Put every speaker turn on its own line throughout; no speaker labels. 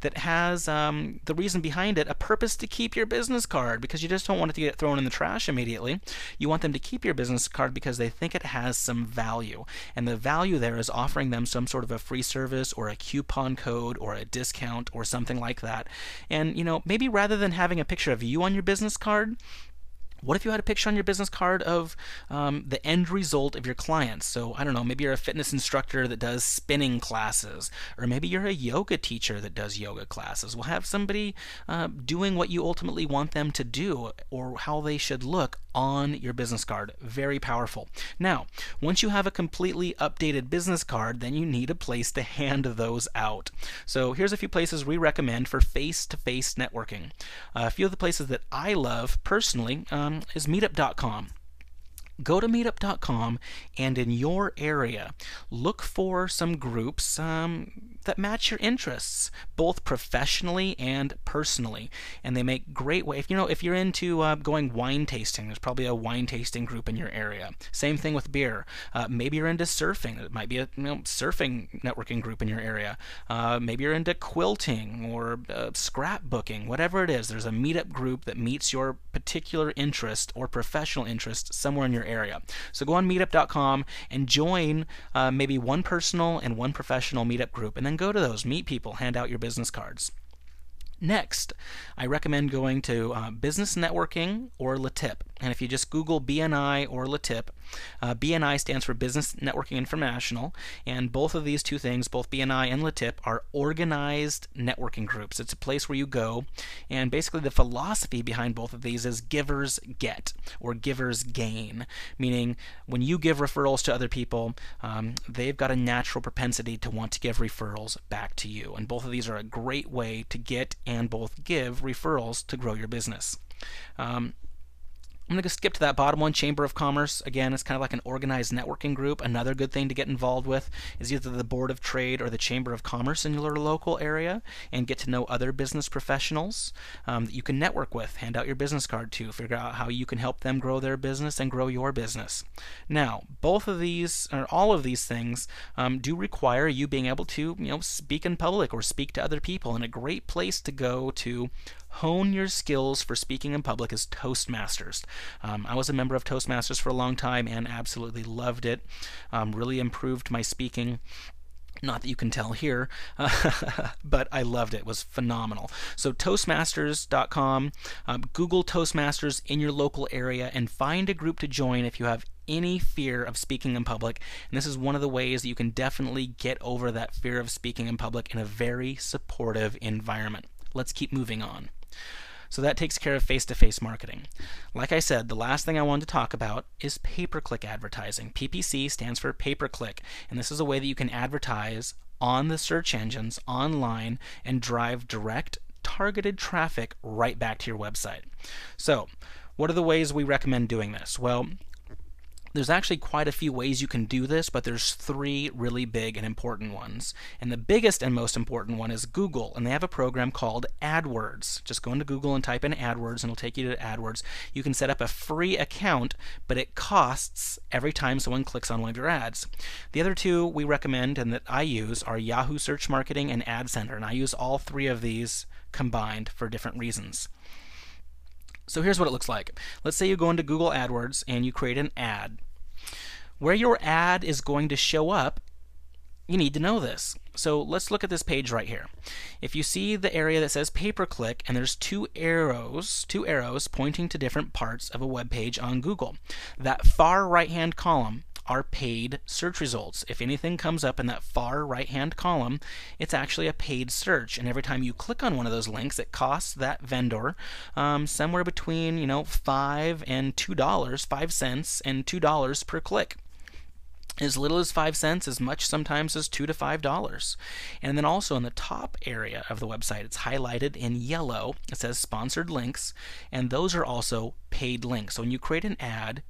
that has the reason behind it, a purpose to keep your business card, because you just don't want it to get thrown in the trash immediately. You want them to keep your business card because they think it has some value. And the value there is offering them some sort of a free service or a coupon code or a discount or something like that. And maybe rather than having a picture of you on your business card, what if you had a picture on your business card of the end result of your clients? So I don't know, maybe you're a fitness instructor that does spinning classes, or maybe you're a yoga teacher that does yoga classes. We'll have somebody doing what you ultimately want them to do, or how they should look on your business card. Very powerful. Now, once you have a completely updated business card, then you need a place to hand those out. So here's a few places we recommend for face-to-face networking. A few of the places that I love personally is meetup.com. Go to meetup.com and in your area, look for some groups that match your interests, both professionally and personally. And they make great way. If you're into going wine tasting, there's probably a wine tasting group in your area. Same thing with beer. Maybe you're into surfing. It might be a surfing networking group in your area. Maybe you're into quilting or scrapbooking. Whatever it is, there's a meetup group that meets your particular interest or professional interest somewhere in your area. So go on meetup.com and join maybe one personal and one professional meetup group, and then go to those, meet people, hand out your business cards. Next, I recommend going to Business Networking or LeTip. And if you just Google BNI or LeTip, BNI stands for Business Networking International, and both of these two things, both BNI and LeTip, are organized networking groups. It's a place where you go, and basically the philosophy behind both of these is givers get, or givers gain, meaning when you give referrals to other people, they've got a natural propensity to want to give referrals back to you. And both of these are a great way to get and both give referrals to grow your business. I'm going to skip to that bottom one, Chamber of Commerce. Again, it's kind of like an organized networking group. Another good thing to get involved with is either the Board of Trade or the Chamber of Commerce in your local area, and get to know other business professionals that you can network with, hand out your business card to, figure out how you can help them grow their business and grow your business. Now, both of these, or all of these things, do require you being able to, speak in public or speak to other people, and a great place to go to hone your skills for speaking in public is Toastmasters. I was a member of Toastmasters for a long time and absolutely loved it. Really improved my speaking. Not that you can tell here, but I loved it. It was phenomenal. So Toastmasters.com, Google Toastmasters in your local area, and find a group to join if you have any fear of speaking in public. And this is one of the ways that you can definitely get over that fear of speaking in public in a very supportive environment. Let's keep moving on. So that takes care of face-to-face marketing. Like I said, the last thing I wanted to talk about is pay-per-click advertising. PPC stands for pay-per-click, and this is a way that you can advertise on the search engines online and drive direct targeted traffic right back to your website. So what are the ways we recommend doing this? Well, there's actually quite a few ways you can do this, but there's three really big and important ones. And the biggest and most important one is Google, and they have a program called AdWords. Just go into Google and type in AdWords, and it'll take you to AdWords. You can set up a free account, but it costs every time someone clicks on one of your ads. The other two we recommend and that I use are Yahoo Search Marketing and Ad Center, and I use all three of these combined for different reasons. So here's what it looks like. Let's say you go into Google AdWords and you create an ad. Where your ad is going to show up, you need to know this. So let's look at this page right here. If you see the area that says pay-per-click and there's two arrows pointing to different parts of a web page on Google, that far right-hand column are paid search results. If anything comes up in that far right-hand column, it's actually a paid search. And every time you click on one of those links, it costs that vendor somewhere between 5 and $2, 5 cents and $2 per click. As little as 5 cents, as much sometimes as $2 to $5. And then also in the top area of the website, it's highlighted in yellow. It says sponsored links, and those are also paid links. So when you create an ad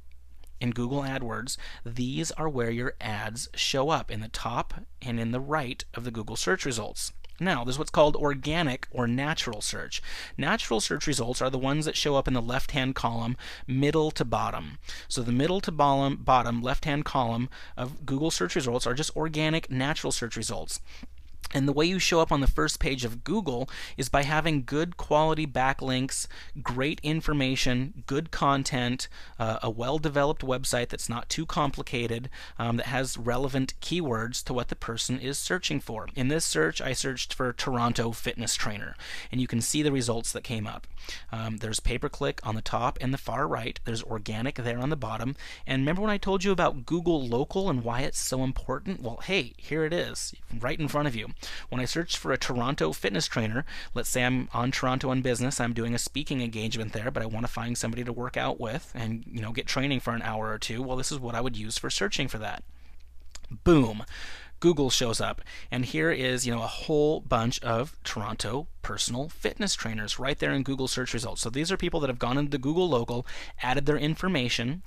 in Google AdWords, these are where your ads show up, in the top and in the right of the Google search results. Now, there's what's called organic or natural search. Natural search results are the ones that show up in the left-hand column, middle to bottom. So the middle to bottom left-hand column of Google search results are just organic, natural search results. And the way you show up on the first page of Google is by having good quality backlinks, great information, good content, a well-developed website that's not too complicated, that has relevant keywords to what the person is searching for. In this search, I searched for Toronto fitness trainer, and you can see the results that came up. There's pay-per-click on the top and the far right. There's organic there on the bottom. And remember when I told you about Google Local and why it's so important? Well, hey, here it is, right in front of you. When I search for a Toronto fitness trainer, let's say I'm on Toronto in business, I'm doing a speaking engagement there, but I want to find somebody to work out with and get training for an hour or two. Well, this is what I would use for searching for that. Boom. Google shows up, and here is a whole bunch of Toronto personal fitness trainers right there in Google search results. So these are people that have gone into Google Local, added their information,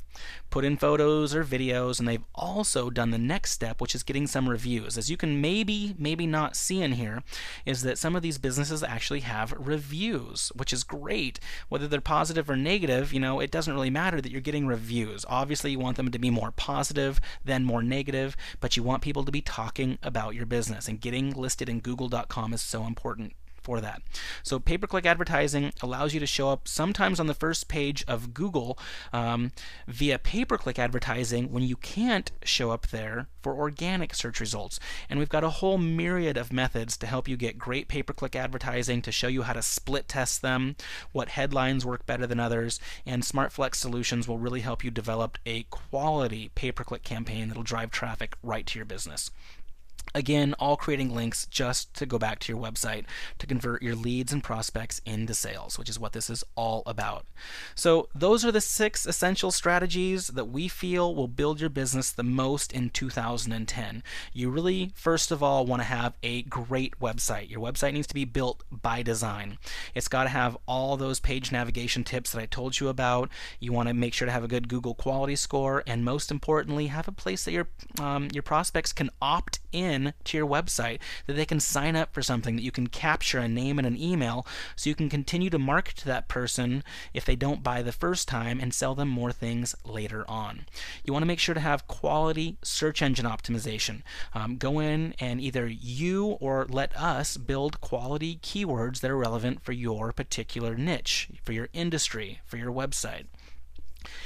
put in photos or videos, and they've also done the next step, which is getting some reviews. As you can maybe not see in here, is that some of these businesses actually have reviews, which is great. Whether they're positive or negative, it doesn't really matter that you're getting reviews. Obviously, you want them to be more positive than more negative, but you want people to be talking about your business, and getting listed in Google.com is so important for that. So pay-per-click advertising allows you to show up sometimes on the first page of Google via pay-per-click advertising when you can't show up there for organic search results. And we've got a whole myriad of methods to help you get great pay-per-click advertising, to show you how to split test them, what headlines work better than others, and SmartFlex Solutions will really help you develop a quality pay-per-click campaign that'll drive traffic right to your business. Again, all creating links just to go back to your website to convert your leads and prospects into sales, which is what this is all about. So those are the 6 essential strategies that we feel will build your business the most in 2010. You really, first of all, want to have a great website. Your website needs to be built by design. It's got to have all those page navigation tips that I told you about. You want to make sure to have a good Google quality score, and most importantly, have a place that your prospects can opt in to your website, that they can sign up for something, that you can capture a name and an email so you can continue to market to that person if they don't buy the first time and sell them more things later on. You want to make sure to have quality search engine optimization. Go in and either you or let us build quality keywords that are relevant for your particular niche, for your industry, for your website.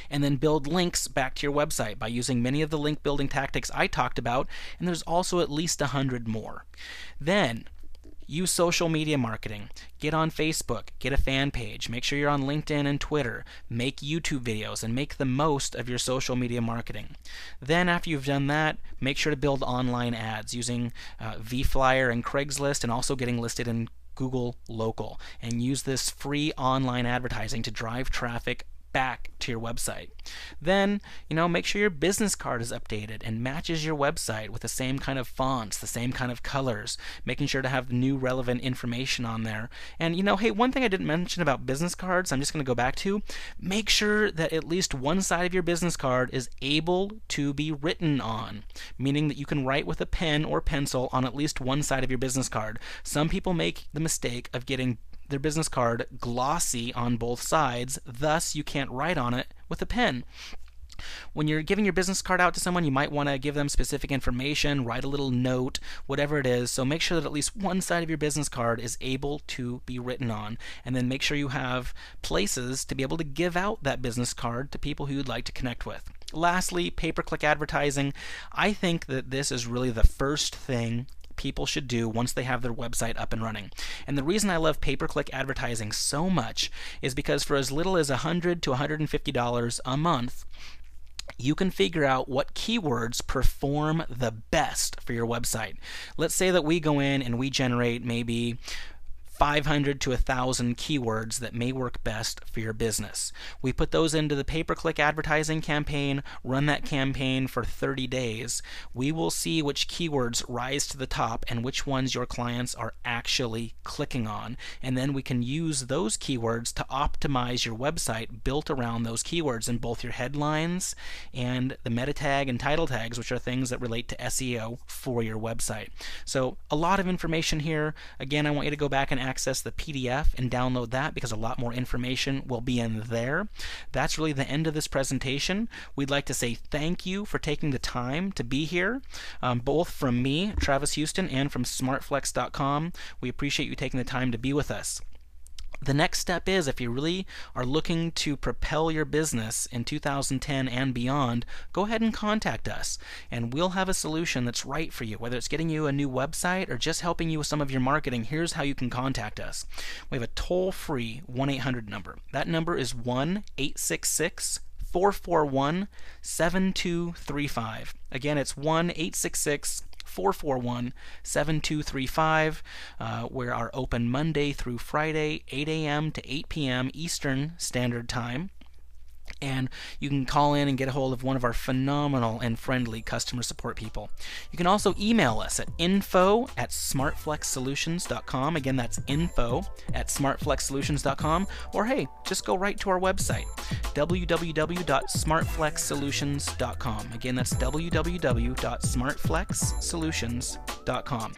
And then build links back to your website by using many of the link building tactics I talked about, and there's also at least 100 more. Then use social media marketing. Get on Facebook, get a fan page, make sure you're on LinkedIn and Twitter, make YouTube videos, and make the most of your social media marketing. Then after you've done that, make sure to build online ads using VFlyer and Craigslist, and also getting listed in Google Local, and use this free online advertising to drive traffic back to your website. Then, make sure your business card is updated and matches your website with the same kind of fonts, the same kind of colors, making sure to have new relevant information on there. And, hey, one thing I didn't mention about business cards, I'm just going to go back to, make sure that at least one side of your business card is able to be written on, meaning that you can write with a pen or pencil on at least one side of your business card. Some people make the mistake of getting their business card glossy on both sides, thus you can't write on it with a pen. When you're giving your business card out to someone, you might want to give them specific information, write a little note, whatever it is. So make sure that at least one side of your business card is able to be written on, and then make sure you have places to be able to give out that business card to people who you'd like to connect with. Lastly, pay-per-click advertising. I think that this is really the first thing people should do once they have their website up and running. And the reason I love pay-per-click advertising so much is because for as little as $100 to $150 a month, you can figure out what keywords perform the best for your website. Let's say that we go in and we generate maybe 500 to 1,000 keywords that may work best for your business. We put those into the pay-per-click advertising campaign, run that campaign for 30 days. We will see which keywords rise to the top and which ones your clients are actually clicking on. And then we can use those keywords to optimize your website built around those keywords in both your headlines and the meta tag and title tags, which are things that relate to SEO for your website. So a lot of information here. Again, I want you to go back and access the PDF and download that because a lot more information will be in there. That's really the end of this presentation. We'd like to say thank you for taking the time to be here, both from me, Travis Houston, and from smartflex.com. We appreciate you taking the time to be with us. The next step is, if you really are looking to propel your business in 2010 and beyond, go ahead and contact us, and we'll have a solution that's right for you. Whether it's getting you a new website or just helping you with some of your marketing, here's how you can contact us. We have a toll-free 1-800 number. That number is 1-866-441-7235. Again, it's 1-866-441-7235. We are open Monday through Friday, 8 a.m. to 8 p.m. Eastern Standard Time. And you can call in and get a hold of one of our phenomenal and friendly customer support people. You can also email us at info@smartflexsolutions.com. Again, that's info@smartflexsolutions.com. Or hey, just go right to our website, www.smartflexsolutions.com. Again, that's www.smartflexsolutions.com.